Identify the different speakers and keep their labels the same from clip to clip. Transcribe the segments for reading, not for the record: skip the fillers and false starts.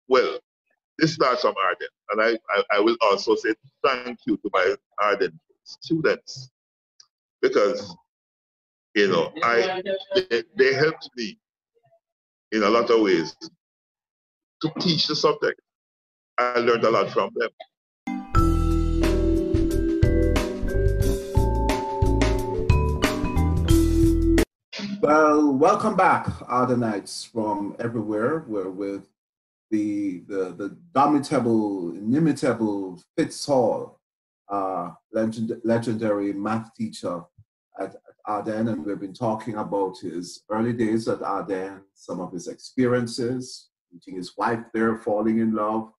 Speaker 1: well, this starts from Ardenne, and I will also say thank you to my Ardenne students, because you know they helped me in a lot of ways to teach the subject. I learned a lot from them.
Speaker 2: Well, welcome back, Ardenites from everywhere. We're with the domitable, inimitable Fitz Hall, legendary math teacher at Ardenne, and we've been talking about his early days at Ardenne, some of his experiences, meeting his wife there, falling in love.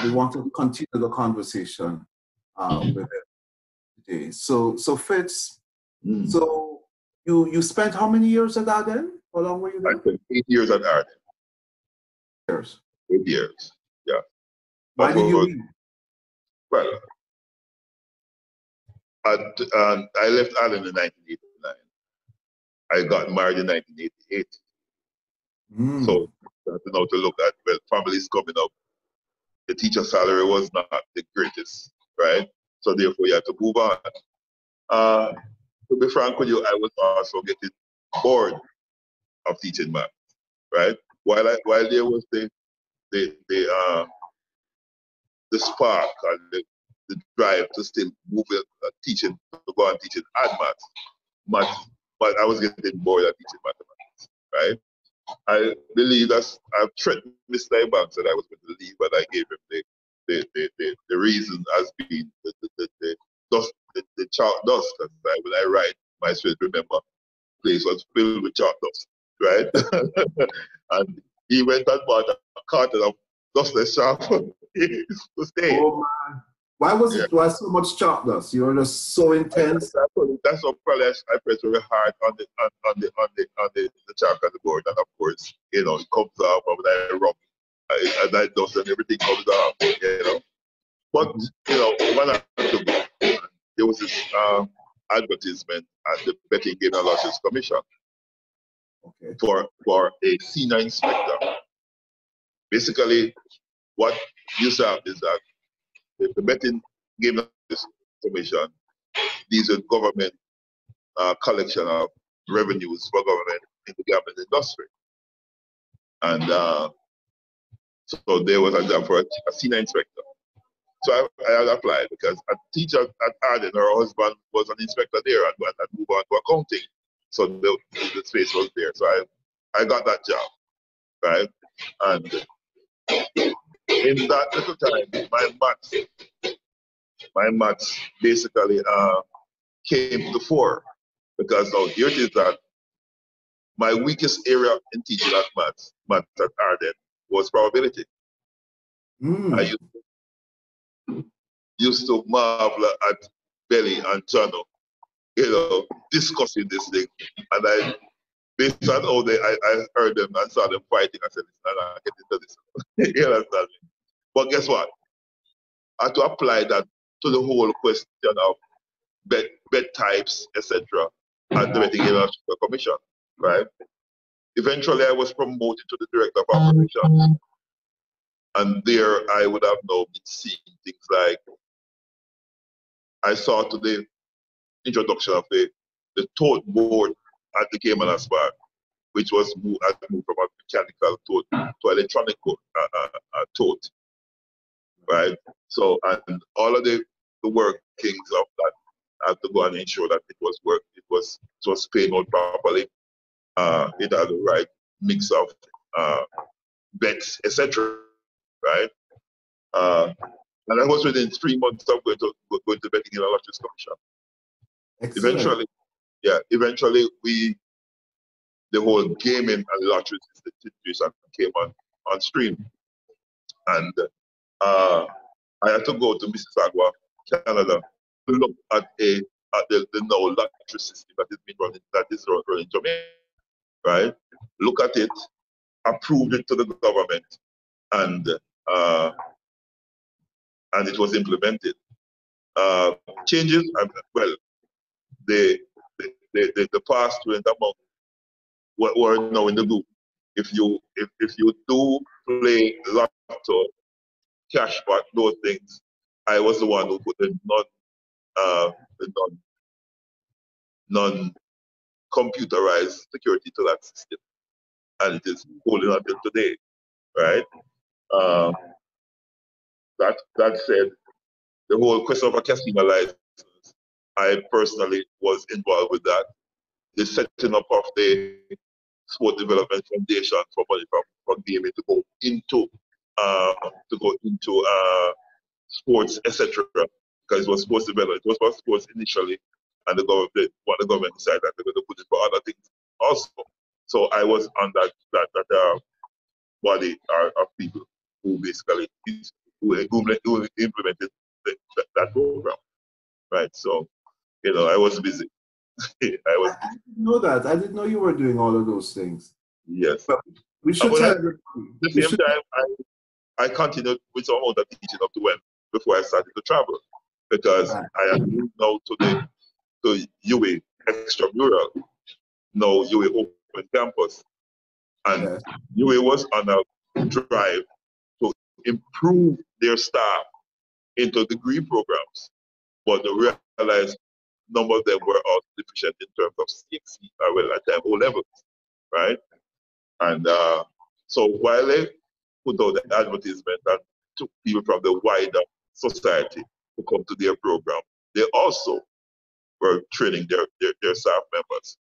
Speaker 2: We want to continue the conversation with him today. So Fitz, so you spent how many years at Ardenne? How long were you there?
Speaker 1: I spent 8 years at Ardenne.
Speaker 2: Years.
Speaker 1: 8 years, yeah.
Speaker 2: Why did you leave?
Speaker 1: Well, I left Ardenne in 1989. I got married in 1988. So now to look at, well, families coming up, the teacher salary was not the greatest, right? So therefore you have to move on. To be frank with you, I was also getting bored of teaching math, right? While there was the spark and the drive to still move teaching, to go on teaching math, but I was getting bored of teaching mathematics, right? I believe I've threatened Mr. Banks that I was going to leave, but I gave him the reason as being the chalk dust. When I write, my students remember, place was filled with chalk dust, right? And he went and bought a carton of dustless sharp to stay.
Speaker 2: Oh man. Why was it? Why so much chalk dust? You were just so intense.
Speaker 1: That's what probably I pressed very hard on the chalk on the board, and of course, you know, it comes off when I rub, and I dust and everything comes off, you know. But you know, when I took it, there was this advertisement at the Betting Game and Lotteries Commission for a senior inspector. Basically, what used to happen is that the Betting Game and Lotteries Commission deals with government collection of revenues for government in the gambling industry. And so there was a job for a senior inspector. So I had applied because a teacher at Ardenne, her husband was an inspector there and moved on to accounting. So the space was there. So I got that job, right? And in that little time, my maths basically came to the fore, because now here it is that my weakest area in teaching at maths at Ardenne was probability. I used to marvel at Belly and Jono, you know, discussing this thing. And based on how I heard them and saw them fighting, I said, listen, I'm not getting into this. You understand me? But guess what? I had to apply that to the whole question of bet types, etc. at the Betting Game Commission, right? Eventually, I was promoted to the director of operations. And there I would have now been seeing things like, I saw to the introduction of the tote board at the Cayman Asbar, which was moved from a mechanical tote to electronic tote, right? So, and all of the workings of that, I have to go and ensure that it was paying out properly. It had the right mix of bets, etc. Right? And I was within 3 months of going to Betting Game and Lotteries Commission. Excellent. Eventually the whole gaming and lotteries institution came on stream. And I had to go to Mississauga, Canada, to look at the now lottery system that is running Jamaica. Right? Look at it, approved it to the government, and it was implemented. Changes, well, the past went among what were now in the group if you do play lotto, cashback, those things, I was the one who put the non computerized security to that system, and it is holding until today, right? Um, that said, the whole question of a casino license, I personally was involved with that. The setting up of the Sport Development Foundation for money from gaming to go into sports, etc. Because it was sports development. It was about sports initially, and the government decided that they're going to put it for other things also. So I was on that body of people who basically implemented that program, right? So I was busy. I was
Speaker 2: I didn't know that. I didn't know you were doing all of those things.
Speaker 1: yes.
Speaker 2: But we should
Speaker 1: But
Speaker 2: tell
Speaker 1: at the same time, I continued with some amount of teaching up to when before I started to travel, because I had moved now to UA extramural, now UA open campus, and UA was on a drive to improve their staff into degree programs, but they realized number of them were also deficient in terms of CXC, well, at time O levels, right? And so while they put out the advertisement and took people from the wider society to come to their program, they also were training their staff members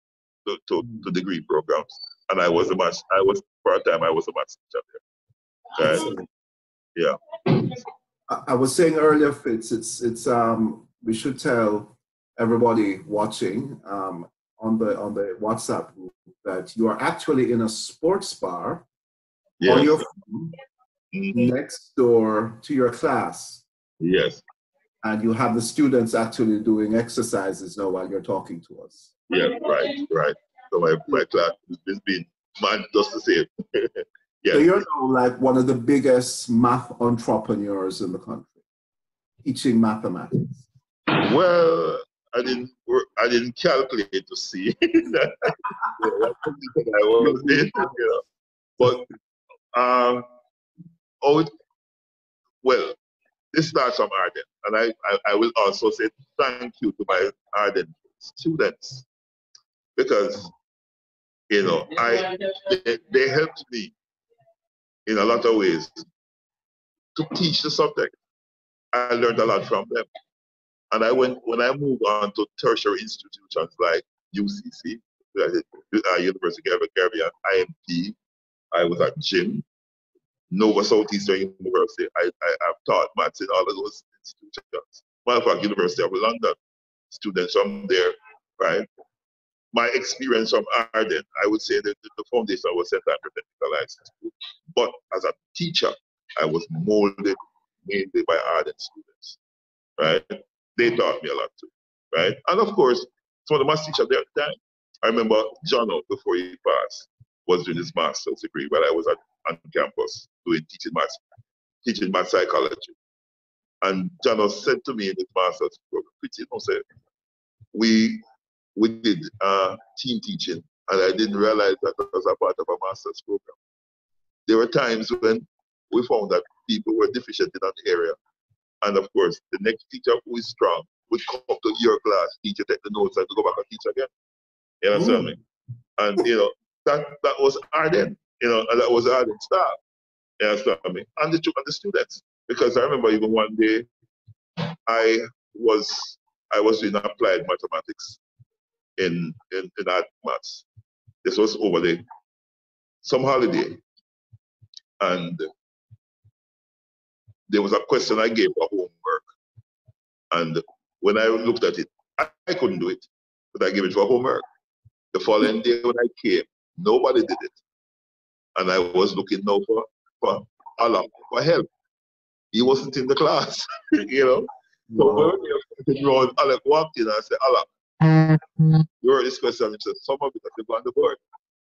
Speaker 1: to degree programs. And I was for a time I was a math teacher there. Right? Yeah.
Speaker 2: I was saying earlier, Fitz, it's we should tell everybody watching on the WhatsApp group that you are actually in a sports bar on your phone next door to your class.
Speaker 1: Yes.
Speaker 2: And you have the students actually doing exercises now while you're talking to us.
Speaker 1: Yeah, right. So my class has been man just the same. Yes.
Speaker 2: So you're now like one of the biggest math entrepreneurs in the country, teaching mathematics.
Speaker 1: Well, I didn't calculate to see that. That's something I was in, But well, this starts from Ardenne, and I will also say thank you to my Ardenne students, because they helped me in a lot of ways to teach the subject. I learned a lot from them, and when I moved on to tertiary institutions like UCC, University of the Caribbean, IMT, I was at GYM, Nova Southeastern University. I have taught maths in all of those institutions. Matter of fact, University of London, students from there, right? My experience from Ardenne, I would say that the foundation was St. Andrew Technical High School. But as a teacher, I was molded mainly by Ardenne students, right? They taught me a lot too, right? And of course, some of the maths teachers there at the time, I remember Jono, before he passed, was doing his master's degree while I was on campus teaching math psychology. And Jono said to me in his master's program, said, we did team teaching, and I didn't realize that was a part of a master's program. There were times when we found that people were deficient in that area. And of course, the next teacher who is strong would come to your class, teacher, take the notes, and go back and teach again. You understand me? And that was Ardenne, and that was Ardenne staff. You understand me? And the students. Because I remember even one day I was doing applied mathematics in art maths. This was over some holiday. And there was a question I gave for homework. And when I looked at it, I couldn't do it, but I gave it for homework. The following day when I came, nobody did it. And I was looking now for Allah, for help. He wasn't in the class, So when we were around, Alec walked in and I said, Allah, you heard this question? He said, some of it has been on the board.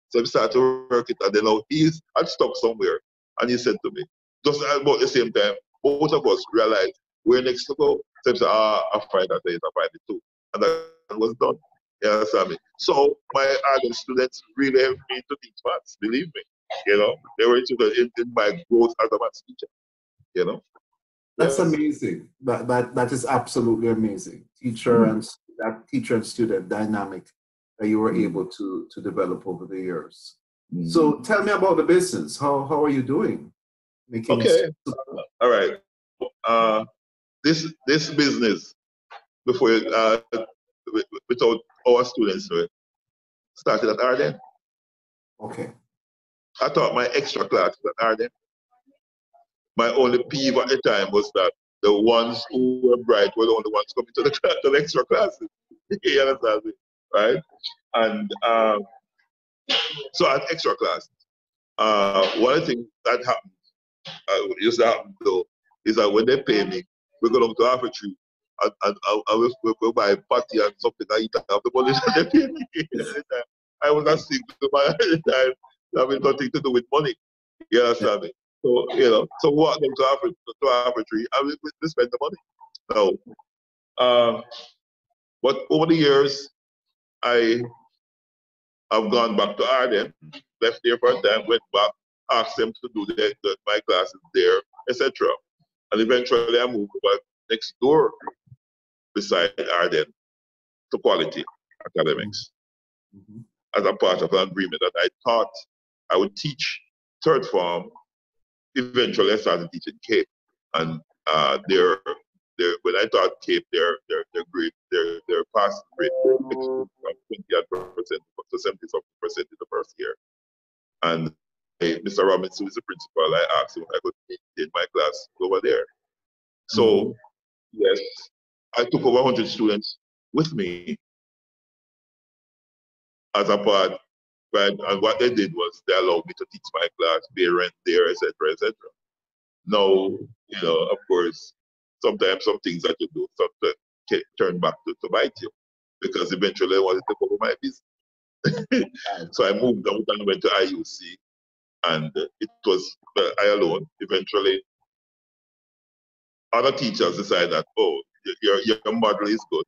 Speaker 1: So we started to work it, and then now he's stuck somewhere. And he said to me, just about the same time, both of us realized where next to go. So he said, I find that I find it too. And that was done. You understand me? So my Ardenne students really helped me to teach maths, believe me. You know, they were interested in my growth as a maths teacher. You know.
Speaker 2: That's
Speaker 1: Yes.
Speaker 2: amazing. That is absolutely amazing. That teacher and student dynamic that you were able to develop over the years. So tell me about the business. How are you doing? Making
Speaker 1: Okay. All right. This business before without our students started at Ardenne.
Speaker 2: Okay.
Speaker 1: I taught my extra classes at Ardenne. My only peeve at the time was that the ones who were bright were the only ones coming to the extra classes. You understand me? Right? And so at extra class, one of the things that happened, used to happen though, is that when they pay me, we go down to Half a Tree and we'll buy patty and something I eat have the money that they pay me. I was not sick to my time, having nothing to do with money. You understand me? So, you know, so walk them to Half a Tree and we spend the money. No. But over the years, I have gone back to Ardenne, left there for a time, went back, asked them to do my classes there, etc. And eventually I moved over next door beside Ardenne to Quality Academics as a part of an agreement that I thought I would teach third form. Eventually I started teaching Cape. And when I taught Cape, their grade, their pass rate from 20% to 70% in the first year. And Mr. Robbins, who is the principal, I asked him if I could maintain my class over there. So, yes, I took over 100 students with me as a part, right? And what they did was they allowed me to teach my class, pay rent there, etc., etc. Now, you know, of course, sometimes some things that you do sometimes turn back to bite you, because eventually I wanted to take over my business. So I moved out and went to IUC, and it was I alone. Eventually, other teachers decided that, oh, your model is good.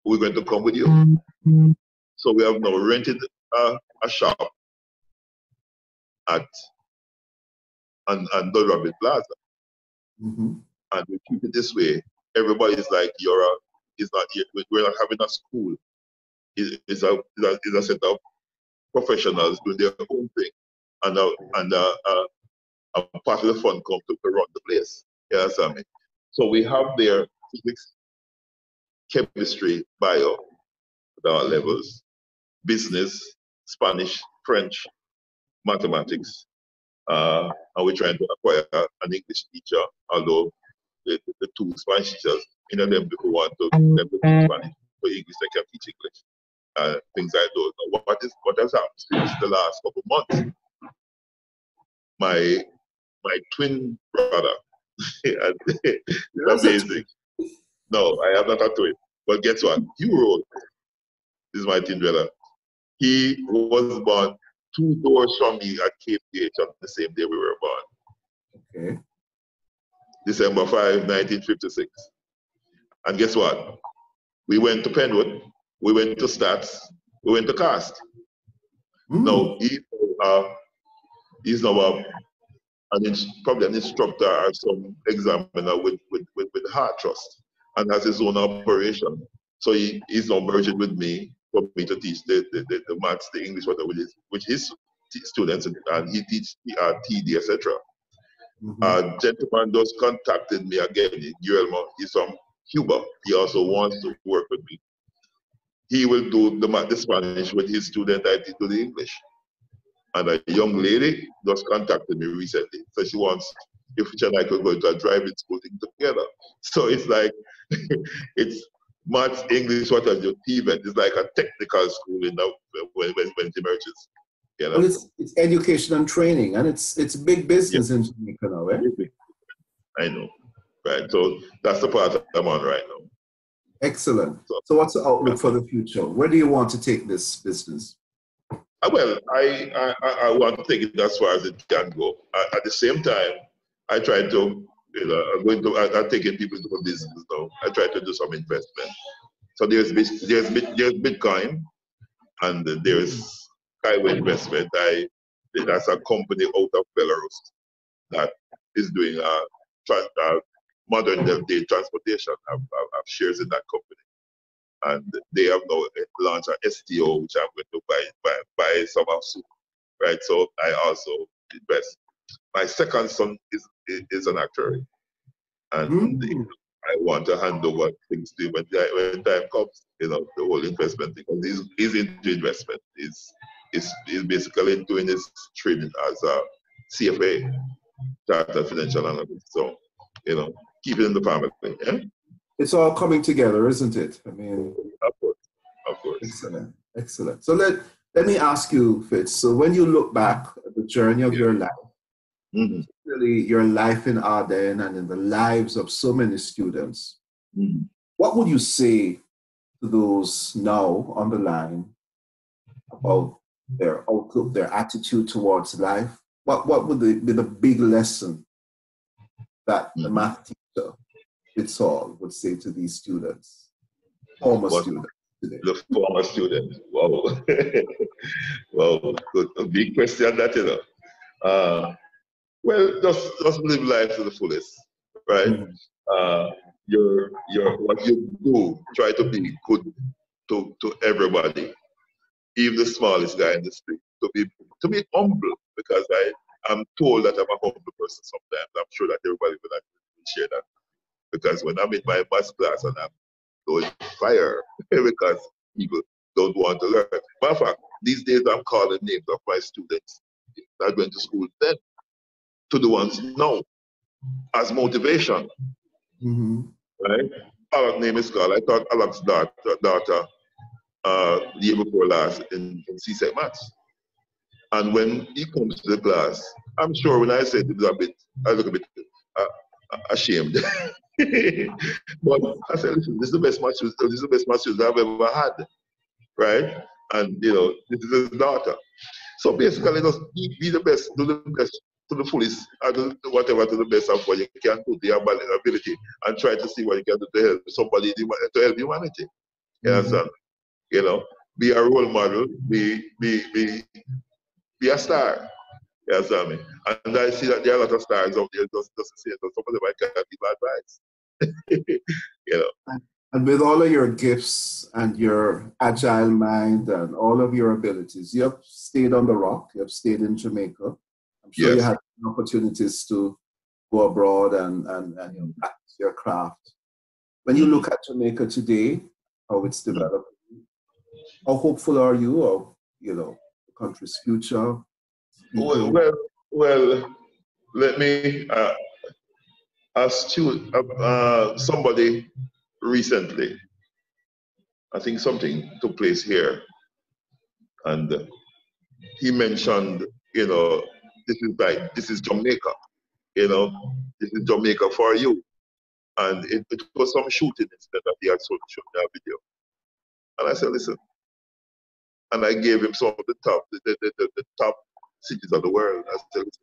Speaker 1: We're going to come with you. So we have now rented a shop on Dolby Plaza. And we keep it this way. Everybody's like, we're not having a school. It's a set of professionals doing their own thing. And a part of the fund comes to run the place. You understand me? So we have their physics, chemistry, bio at our levels, business, Spanish, French, mathematics. And we're trying to acquire an English teacher, although the two Spanish teachers, them if we want to them to teach Spanish, for English they can teach English. Things like those. What has happened since the last couple of months? My twin brother, it's amazing. No, I have not a twin. But guess what? This is my twin brother. He was born 2 doors from me at Cape Gate on the same day we were born.
Speaker 2: Okay.
Speaker 1: December 5, 1956. And guess what? We went to Penwood, we went to Stats, we went to Cast. Now, he's now probably an instructor or some examiner with Heart Trust and has his own operation. So he's now merging with me for me to teach the maths, the English, whatever it is, with his students, and he teaches TD, etc. A gentleman just contacted me again, Guillermo. He's from Cuba. He also wants to work with me. He will do the Spanish with his student. I do the English. And a young lady just contacted me recently. So she wants if she and I could go into a driving school thing together. So it's like, it's maths, English, what have you, TVET. It's like a technical school when it emerges. You know?
Speaker 2: Well, it's education and training, and it's big business in Jamaica now, eh?
Speaker 1: I know, right? So that's the part I'm on right now.
Speaker 2: Excellent. So what's the outlook for the future? Where do you want to take this business?
Speaker 1: Well, I want to take it as far as it can go. At the same time, I try to, I'm taking people into business now. I try to do some investment. So there's Bitcoin, and there's Skyway investment. That's a company out of Belarus that is doing modern day transportation. I've shares in that company. And they have now launched an STO, which I'm going to buy some of soon. Right? So I also invest. My second son is an actuary. And I want to hand over things to him when time comes, the whole investment thing. He's into investment. He's basically doing his training as a CFA, Chartered Financial Analyst. So, keep it in the family. Yeah?
Speaker 2: It's all coming together, isn't it? I mean,
Speaker 1: of course.
Speaker 2: Excellent, excellent. So let me ask you, Fitz. So when you look back at the journey of your life, really your life in Ardenne and in the lives of so many students, what would you say to those now on the line about their outlook, their attitude towards life? What would be the big lesson that the math teacher, Fitz Hall, would say to these students, former students today?
Speaker 1: The former students. Wow. Wow, good. A big question that, well, just live life to the fullest, right? What you do, try to be good to everybody, even the smallest guy in the street. To be humble, because I'm told that I'm a humble person sometimes. I'm sure that everybody will share that. Because when I'm in my math class and I'm going fire because people don't want to learn. Matter of fact, these days I'm calling names of my students that went to school then to the ones now as motivation. Right? Alex's name is called. I taught Alex's daughter the year before last in CSEC Maths. And when he comes to the class, I'm sure when I said it, I look a bit ashamed. But I said, listen, this is the best match I've ever had. Right? And this is his daughter. So basically just be the best, do the best to the fullest, and whatever to the best of what you can do to your ability, and try to see what you can do to help somebody, to help humanity. You understand? Be a role model, be a star. You understand me? And I see that there are a lot of stars out there just to say that some of them I can't give advice.
Speaker 2: And with all of your gifts and your agile mind and all of your abilities, you have stayed on the rock, you have stayed in Jamaica. I'm sure you had opportunities to go abroad and practice your craft. When you look at Jamaica today, how it's developing, how hopeful are you of, the country's future?
Speaker 1: Well, let me ask you, somebody recently, I think something took place here, and he mentioned, this is Jamaica, this is Jamaica for you. And it was some shooting instead that he had shown that video. And I said, listen, and I gave him some of the top cities of the world. I said, listen,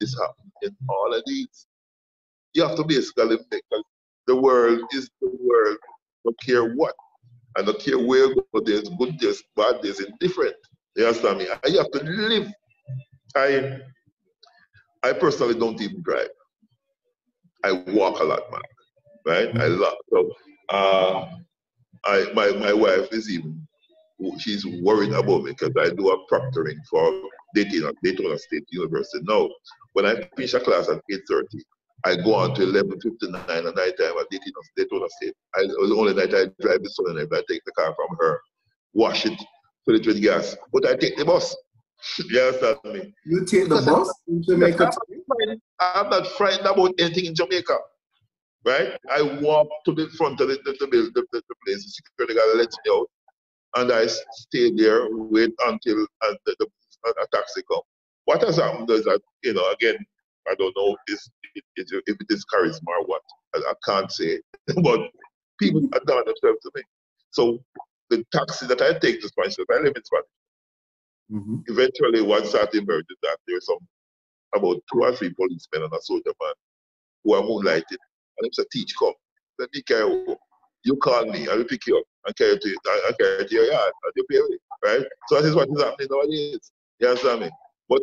Speaker 1: this happened in all of these. You have to basically make the world is the world, don't care what. I don't care where you go, there's good days, bad days, indifferent. You understand me? And you have to live. I personally don't even drive. I walk a lot, man. Right? I love. So my wife is she's worried about me because I do a proctoring for Daytona State University. Now, when I finish a class at 8:30, I go on to 11:59 at night time at Daytona State. The only night I drive the solenoid. I take the car from her, wash it, fill it with gas. But I take the bus. You understand me?
Speaker 2: You take the bus in Jamaica?
Speaker 1: I'm not frightened about anything in Jamaica. Right? I walk to the front of the place, the security guard lets me out, and I stay there, wait until a taxi comes. What has happened is that, again, I don't know if it is charisma or what. I can't say. But people are down themselves to me. So the taxi that I take to Spanish, I live in Spanish. Eventually, what started emerging is that there's about 2 or 3 policemen and a soldier man who are moonlighting. And they say, teach, come. Let me carry you. You call me, I will pick you up and carry you to your yard and you pay me. Right? So that is what is happening nowadays. You understand me? But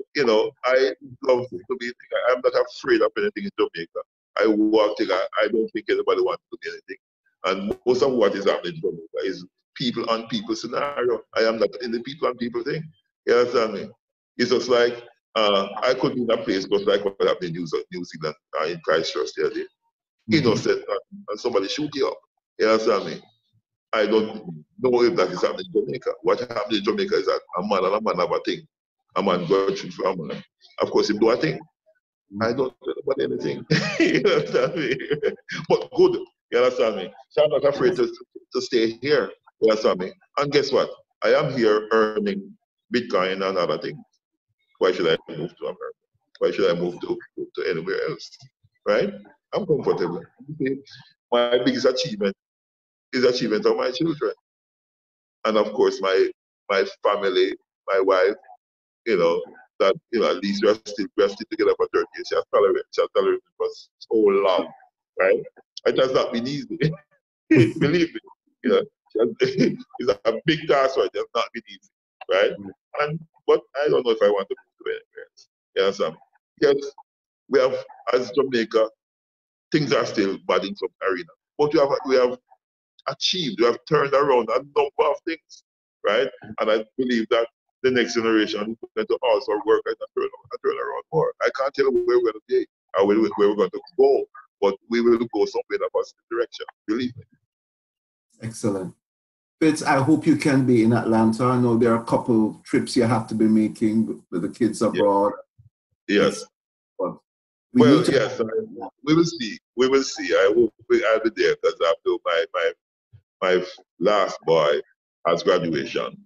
Speaker 1: I love to be. I'm not afraid of anything in Jamaica. I walk thing. I don't think anybody wants to do anything. And most of what is happening in Jamaica is people on people scenario. I am not in the people on people thing. You understand me? It's just like I could be in a place just like what happened in New Zealand in Christchurch the other day. Innocent and somebody shoot you up. You understand me? I don't know if that is happening in Jamaica. What happened in Jamaica is that a man and a man have a thing. A man go shoot for a man. Of course, him do a thing. I don't know about anything. You understand me? But good. You understand me? So I'm not afraid to stay here. You understand me? And guess what? I am here earning Bitcoin and other things. Why should I move to America? Why should I move to anywhere else? Right? I'm comfortable. My biggest achievement is achievement of my children. And of course my family, my wife, that at least we are still together for 30 years. She has tolerated for so long, right? It has not been easy. Believe me. It's a big task, but it has not been easy, right? But I don't know if I want to move to anywhere else. Yes, yes, we have, as Jamaica, things are still bad in some arena. But we have achieved, we have turned around a number of things, right? And I believe that the next generation is going to also work and turn around more. I can't tell where we're going to be or where we're going to go, but we will go somewhere in a positive direction. Believe me.
Speaker 2: Excellent. Fitz, I hope you can be in Atlanta. I know there are a couple trips you have to be making with the kids abroad.
Speaker 1: Yes.
Speaker 2: But
Speaker 1: yes, we will see. We will see. I will. I'll be there because after my last boy has graduation,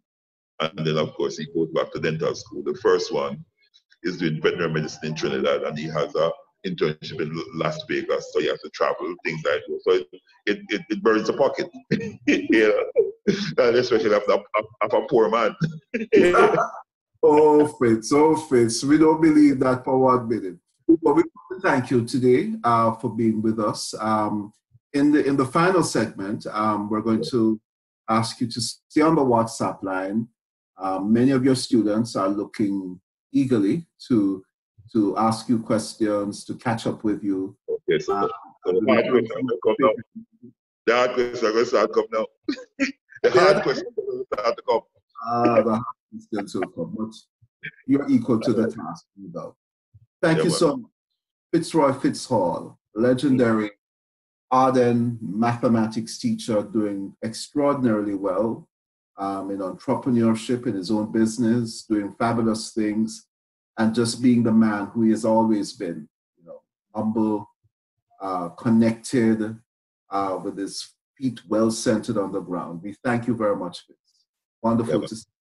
Speaker 1: and then of course he goes back to dental school. The first one is doing veterinary medicine in Trinidad, and he has a internship in Las Vegas, so he has to travel, things like that. So it burns the pocket, and especially after a poor man.
Speaker 2: Oh, Fitz, we don't believe that for 1 minute. But we want to thank you today for being with us. In the final segment, we're going to ask you to stay on the WhatsApp line. Many of your students are looking eagerly to ask you questions, to catch up with you.
Speaker 1: Okay, so the hard question will come now. The hard question will start come now. The hard question will start to come.
Speaker 2: The hard questions will come, but you're equal to the task, no doubt. Thank you so much. Fitzroy Fitzhall, legendary Ardenne mathematics teacher, doing extraordinarily well in entrepreneurship, in his own business, doing fabulous things, and just being the man who he has always been, humble, connected, with his feet well centered on the ground. We thank you very much, Fitz. Wonderful to see you.